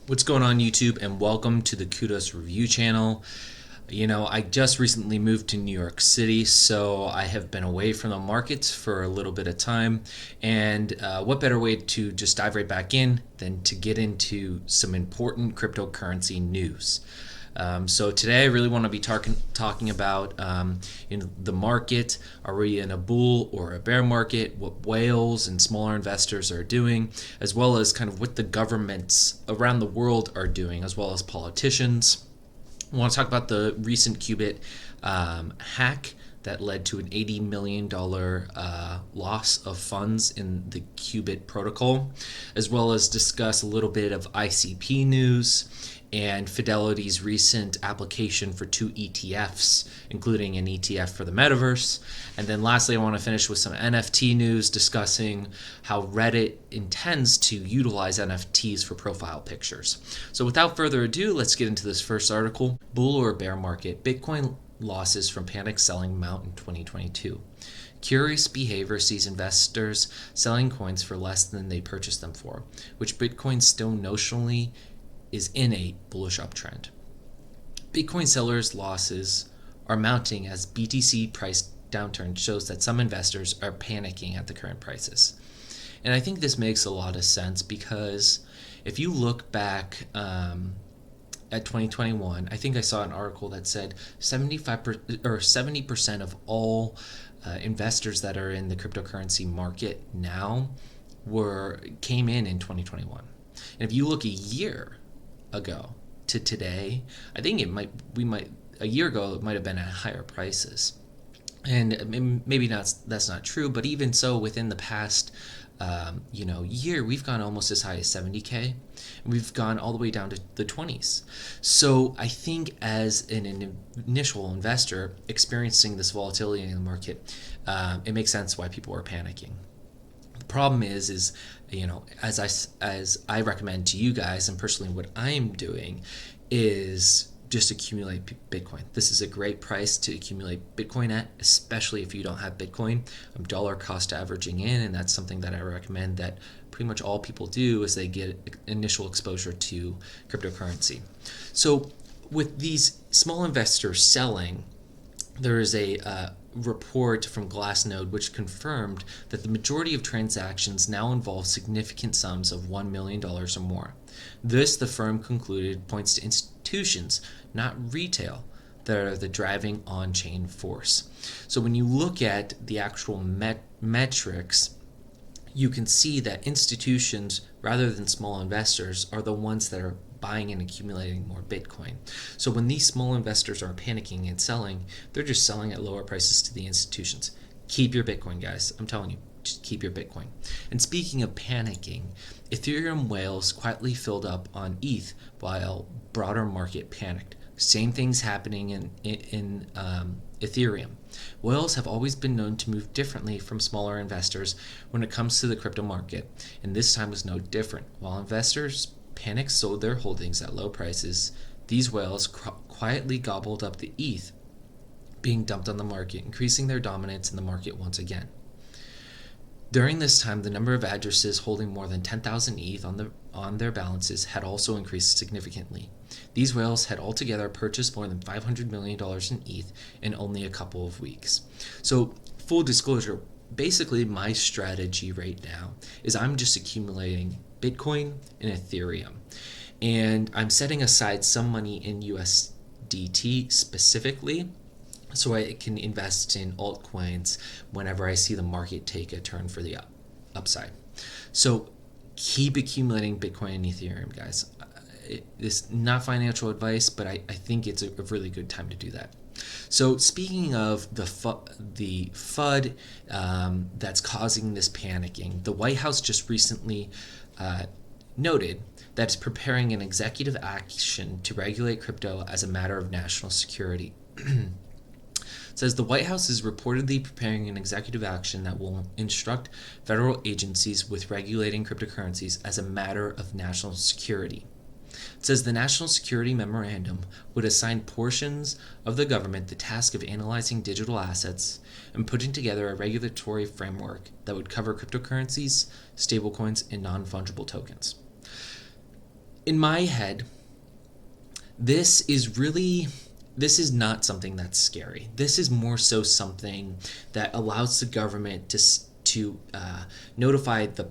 What's going on, YouTube, and welcome to the Kudos Review channel. I just recently moved to New York City, so I have been away from the markets for a little bit of time. And what better way to just dive right back in than to get into some important cryptocurrency news. So today I really want to be talking about the market. Are we in a bull or a bear market? What whales and smaller investors are doing, as well as kind of what the governments around the world are doing, as well as politicians. I want to talk about the recent Qubit hack that led to an $80 million loss of funds in the Qubit protocol, as well as discuss a little bit of ICP news and Fidelity's recent application for 2 ETFs, including an ETF for the metaverse. And then lastly, I want to finish with some NFT news, discussing how Reddit intends to utilize NFTs for profile pictures. So without further ado, let's get into this first article. Bull or bear market, Bitcoin losses from panic selling mount in 2022. Curious behavior sees investors selling coins for less than they purchased them for, which Bitcoin still notionally is in a bullish uptrend. Bitcoin sellers' losses are mounting as BTC price downturn shows that some investors are panicking at the current prices. And I think this makes a lot of sense because if you look back at 2021, I think I saw an article that said 70% of all investors that are in the cryptocurrency market now came in 2021. And if you look a year ago to today, I think a year ago it might have been at higher prices, and maybe that's not true, but even so, within the past year, we've gone almost as high as 70K, and we've gone all the way down to the 20s. So I think as an initial investor experiencing this volatility in the market, it makes sense why people are panicking. The problem is as I recommend to you guys, and personally what I'm doing is just accumulate Bitcoin. This is a great price to accumulate Bitcoin at, especially if you don't have Bitcoin. I'm dollar cost averaging in, and that's something that I recommend that pretty much all people do as they get initial exposure to cryptocurrency. So with these small investors selling, there is a report from Glassnode which confirmed that the majority of transactions now involve significant sums of $1 million or more. This, the firm concluded, points to institutions, not retail, that are the driving on-chain force. So when you look at the actual metrics, you can see that institutions, rather than small investors, are the ones that are buying and accumulating more Bitcoin. So when these small investors are panicking and selling, they're just selling at lower prices to the institutions. Keep your Bitcoin, guys. I'm telling you, just keep your Bitcoin. And speaking of panicking, Ethereum whales quietly filled up on ETH while broader market panicked. Same things happening in Ethereum. Whales have always been known to move differently from smaller investors when it comes to the crypto market, and this time was no different. While investors panic sold their holdings at low prices, these whales quietly gobbled up the ETH being dumped on the market, increasing their dominance in the market once again. During this time, the number of addresses holding more than 10,000 ETH on their balances had also increased significantly. These whales had altogether purchased more than $500 million in ETH in only a couple of weeks. So, full disclosure, basically my strategy right now is I'm just accumulating Bitcoin and Ethereum, and I'm setting aside some money in USDT specifically so I can invest in altcoins whenever I see the market take a turn for the upside. So keep accumulating Bitcoin and Ethereum, guys. This is not financial advice, but I think it's a really good time to do that. So speaking of the FUD that's causing this panicking, the White House just recently noted that it's preparing an executive action to regulate crypto as a matter of national security. It says the White House is reportedly preparing an executive action that will instruct federal agencies with regulating cryptocurrencies as a matter of national security. It says the National Security Memorandum would assign portions of the government the task of analyzing digital assets and putting together a regulatory framework that would cover cryptocurrencies, stablecoins, and non-fungible tokens. in my head, this is not something that's scary. This is more so something that allows the government to notify the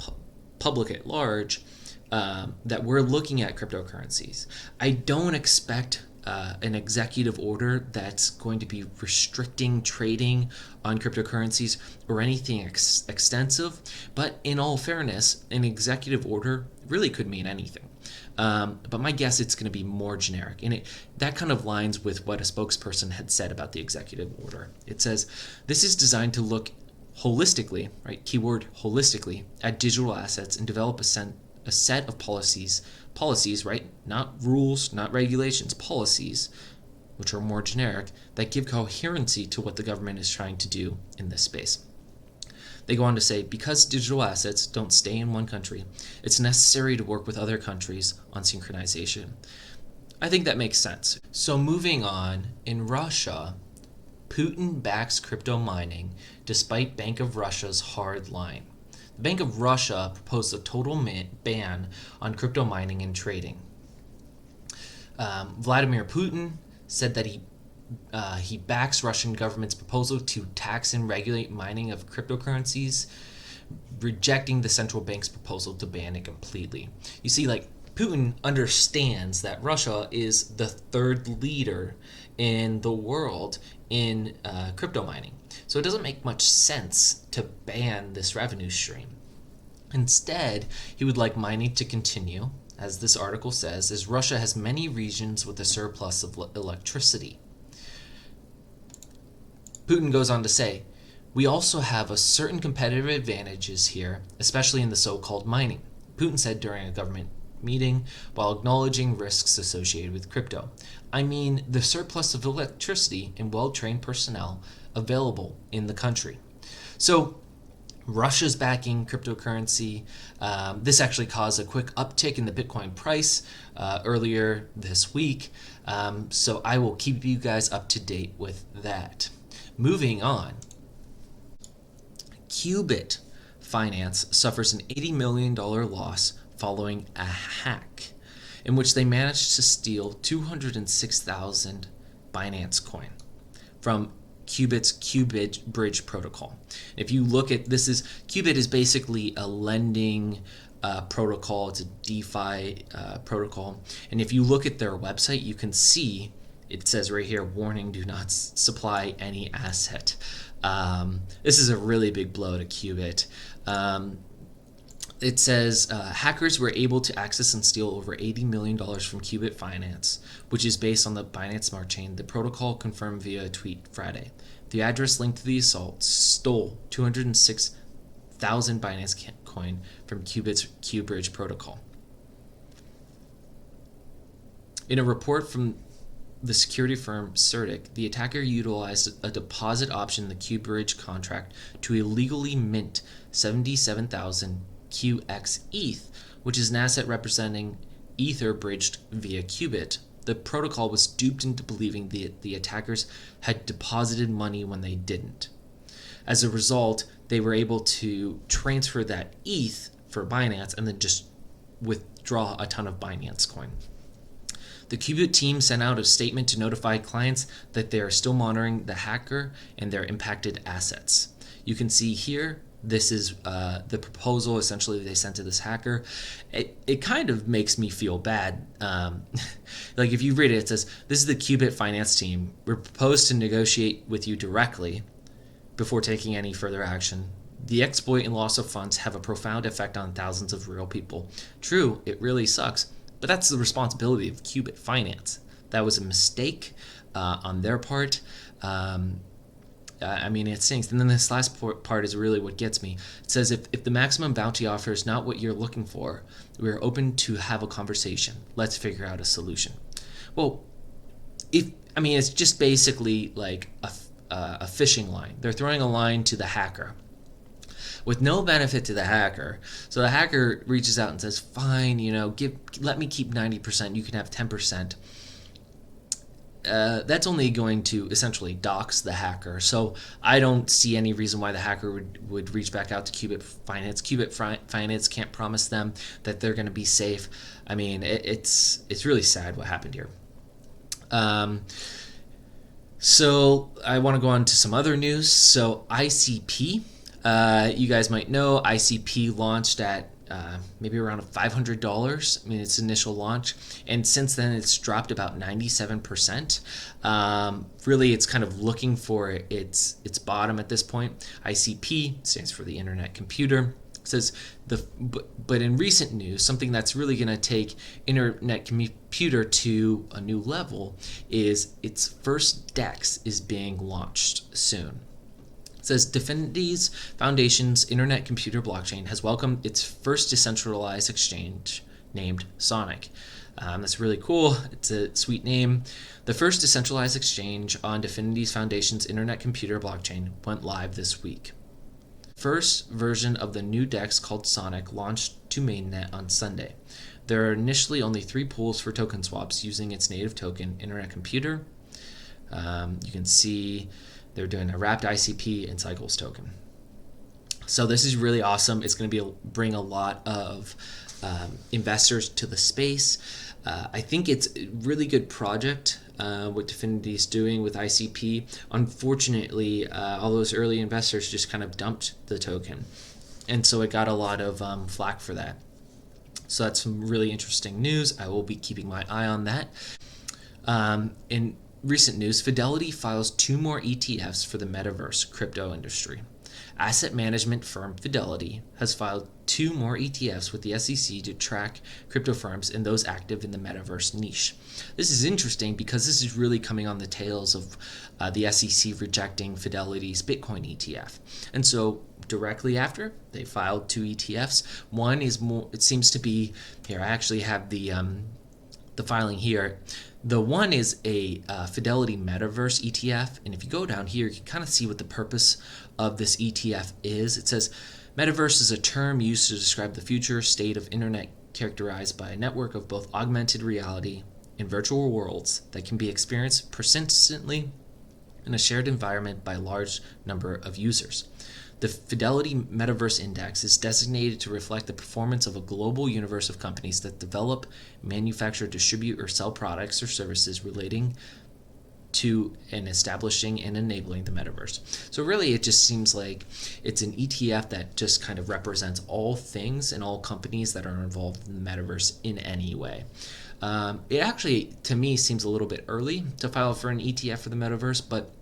public at large that we're looking at cryptocurrencies. I don't expect an executive order that's going to be restricting trading on cryptocurrencies or anything extensive, but in all fairness, an executive order really could mean anything. But my guess it's going to be more generic, and that kind of lines with what a spokesperson had said about the executive order. It says this is designed to look holistically, right? Keyword holistically, at digital assets and develop a set of policies, right? Not rules, not regulations, policies, which are more generic, that give coherency to what the government is trying to do in this space. They go on to say, because digital assets don't stay in one country, it's necessary to work with other countries on synchronization. I think that makes sense. So moving on, in Russia, Putin backs crypto mining despite Bank of Russia's hard line. The Bank of Russia proposed a total ban on crypto mining and trading. Vladimir Putin said that he backs Russian government's proposal to tax and regulate mining of cryptocurrencies, rejecting the central bank's proposal to ban it completely. You see, Putin understands that Russia is the third leader in the world in crypto mining. So it doesn't make much sense to ban this revenue stream. Instead, he would like mining to continue, as this article says, as Russia has many regions with a surplus of electricity. Putin goes on to say, we also have a certain competitive advantages here, especially in the so-called mining, Putin said during a government meeting while acknowledging risks associated with crypto. I mean, the surplus of electricity and well-trained personnel available in the country. So Russia's backing cryptocurrency. This actually caused a quick uptick in the Bitcoin price earlier this week. So I will keep you guys up to date with that. Moving on, Qubit Finance suffers an $80 million loss following a hack in which they managed to steal 206,000 Binance coin from Qubit's Qubit Bridge protocol. If you look at Qubit is basically a lending protocol. It's a DeFi protocol. And if you look at their website, you can see it says right here, warning, do not supply any asset. This is a really big blow to Qubit. It says hackers were able to access and steal over $80 million from Qubit Finance, which is based on the Binance Smart Chain. The protocol confirmed via a tweet Friday. The address linked to the assault stole 206,000 Binance coin from Qubit's Qbridge protocol. In a report from the security firm Certic, the attacker utilized a deposit option in the Qbridge contract to illegally mint 77,000 QX ETH, which is an asset representing Ether bridged via Qubit. The protocol was duped into believing the attackers had deposited money when they didn't. As a result, they were able to transfer that ETH for Binance and then just withdraw a ton of Binance coin. The Qubit team sent out a statement to notify clients that they are still monitoring the hacker and their impacted assets. You can see here, this is the proposal essentially they sent to this hacker. It kind of makes me feel bad. If you read it, it says, this is the Qubit finance team. We propose to negotiate with you directly before taking any further action. The exploit and loss of funds have a profound effect on thousands of real people. True, it really sucks, but that's the responsibility of Qubit Finance. That was a mistake on their part. It stinks. And then this last part is really what gets me. It says, if the maximum bounty offer is not what you're looking for, we're open to have a conversation. Let's figure out a solution. Well, it's just basically like a fishing line. They're throwing a line to the hacker with no benefit to the hacker. So the hacker reaches out and says, fine, let me keep 90%, you can have 10%. that's only going to essentially dox the hacker. So I don't see any reason why the hacker would reach back out to Qubit Finance. Qubit Finance can't promise them that they're going to be safe. I mean, it's really sad what happened here. So I want to go on to some other news. So ICP, you guys might know ICP launched at maybe around $500. I mean, its initial launch, and since then it's dropped about 97%. Really, it's kind of looking for its bottom at this point. ICP stands for the Internet Computer. It says but in recent news, something that's really going to take Internet Computer to a new level is its first DEX is being launched soon. It says Definity Foundation's Internet Computer blockchain has welcomed its first decentralized exchange named Sonic. That's really cool. It's a sweet name. The first decentralized exchange on Definity Foundation's Internet Computer blockchain went live this week. First version of the new DEX called Sonic launched to mainnet on Sunday. There are initially only 3 pools for token swaps using its native token, Internet Computer. You can see they're doing a wrapped ICP and Cycles token. So this is really awesome. It's going to bring a lot of investors to the space. I think it's a really good project what Definity is doing with ICP. Unfortunately, all those early investors just kind of dumped the token, and so it got a lot of flack for that. So that's some really interesting news. I will be keeping my eye on that. In recent news, Fidelity files 2 more ETFs for the metaverse crypto industry. Asset management firm Fidelity has filed 2 more ETFs with the SEC to track crypto firms and those active in the metaverse niche. This is interesting because this is really coming on the tails of the SEC rejecting Fidelity's Bitcoin ETF. And so directly after, they filed 2 ETFs. One is more, it seems to be, here I actually have the filing here. The one is a Fidelity Metaverse ETF, and if you go down here, you can kind of see what the purpose of this ETF is. It says, Metaverse is a term used to describe the future state of internet characterized by a network of both augmented reality and virtual worlds that can be experienced persistently in a shared environment by a large number of users. The Fidelity Metaverse Index is designated to reflect the performance of a global universe of companies that develop, manufacture, distribute, or sell products or services relating to and establishing and enabling the metaverse. So really, it just seems like it's an ETF that just kind of represents all things and all companies that are involved in the metaverse in any way. It actually, to me, seems a little bit early to file for an ETF for the metaverse, but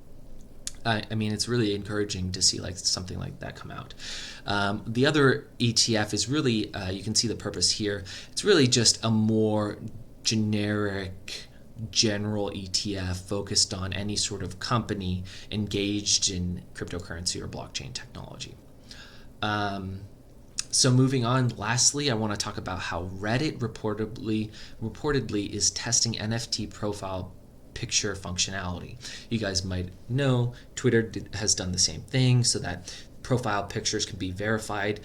I mean, it's really encouraging to see like something like that come out. The other ETF is really, you can see the purpose here. It's really just a more generic, general ETF focused on any sort of company engaged in cryptocurrency or blockchain technology. So moving on, lastly, I want to talk about how Reddit reportedly is testing NFT profile picture functionality. You guys might know Twitter has done the same thing so that profile pictures can be verified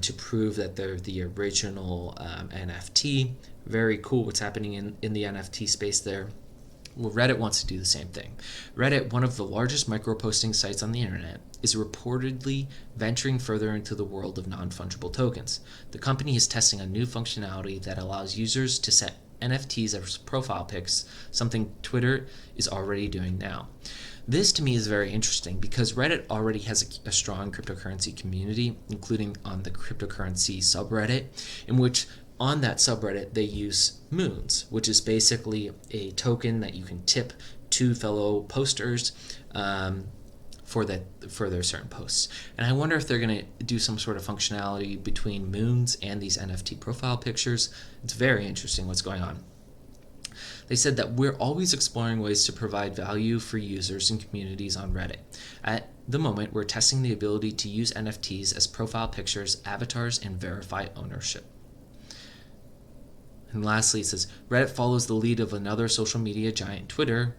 to prove that they're the original NFT. Very cool what's happening in the NFT space there. Well, Reddit wants to do the same thing. Reddit, one of the largest micro-posting sites on the internet, is reportedly venturing further into the world of non-fungible tokens. The company is testing a new functionality that allows users to set NFTs as profile pics, something Twitter is already doing now. This to me is very interesting because Reddit already has a strong cryptocurrency community, including on the cryptocurrency subreddit, in which on that subreddit they use moons, which is basically a token that you can tip to fellow posters for their certain posts. And I wonder if they're going to do some sort of functionality between moons and these NFT profile pictures. It's very interesting what's going on. They said that we're always exploring ways to provide value for users and communities on Reddit. At the moment, we're testing the ability to use NFTs as profile pictures, avatars, and verify ownership. And lastly, it says Reddit follows the lead of another social media giant, Twitter,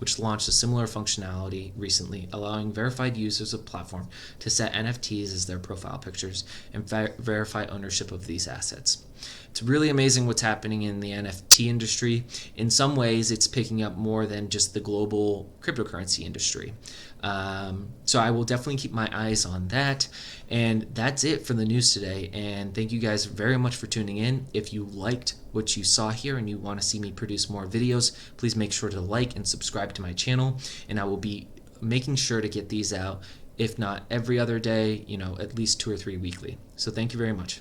which launched a similar functionality recently, allowing verified users of the platform to set NFTs as their profile pictures and verify ownership of these assets. It's really amazing what's happening in the NFT industry. In some ways, it's picking up more than just the global cryptocurrency industry. So I will definitely keep my eyes on that. And that's it for the news today. And thank you guys very much for tuning in. If you liked what you saw here and you want to see me produce more videos, please make sure to like and subscribe to my channel. And I will be making sure to get these out, if not every other day, at least 2 or 3 weekly. So thank you very much.